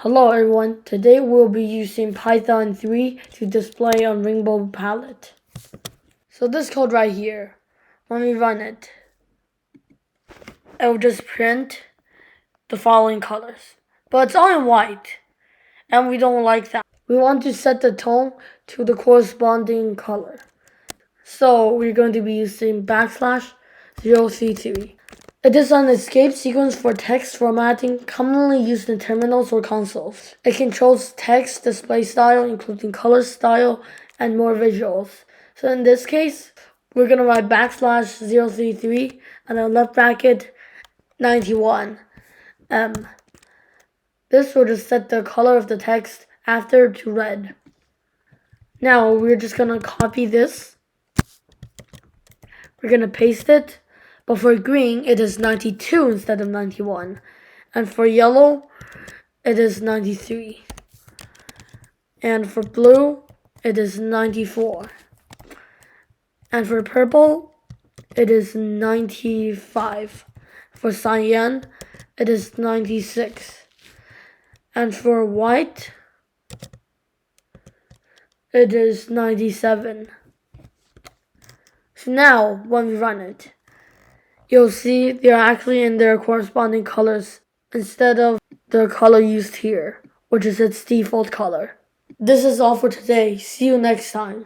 Hello everyone, today we'll be using Python 3 to display on Rainbow Palette. So this code right here, when we run it, it will just print the following colors. But it's all in white, and we don't like that. We want to set the tone to the corresponding color. So we're going to be using \033. It is an escape sequence for text formatting commonly used in terminals or consoles. It controls text display style, including color style, and more visuals. So in this case, we're going to write \033 and a left bracket 91. This will just set the color of the text after to red. Now we're just going to copy this. We're going to paste it. But for green, it is 92 instead of 91. And for yellow, it is 93. And for blue, it is 94. And for purple, it is 95. For cyan, it is 96. And for white, it is 97. So now, when we run it, you'll see they're actually in their corresponding colors instead of the color used here, which is its default color. This is all for today. See you next time.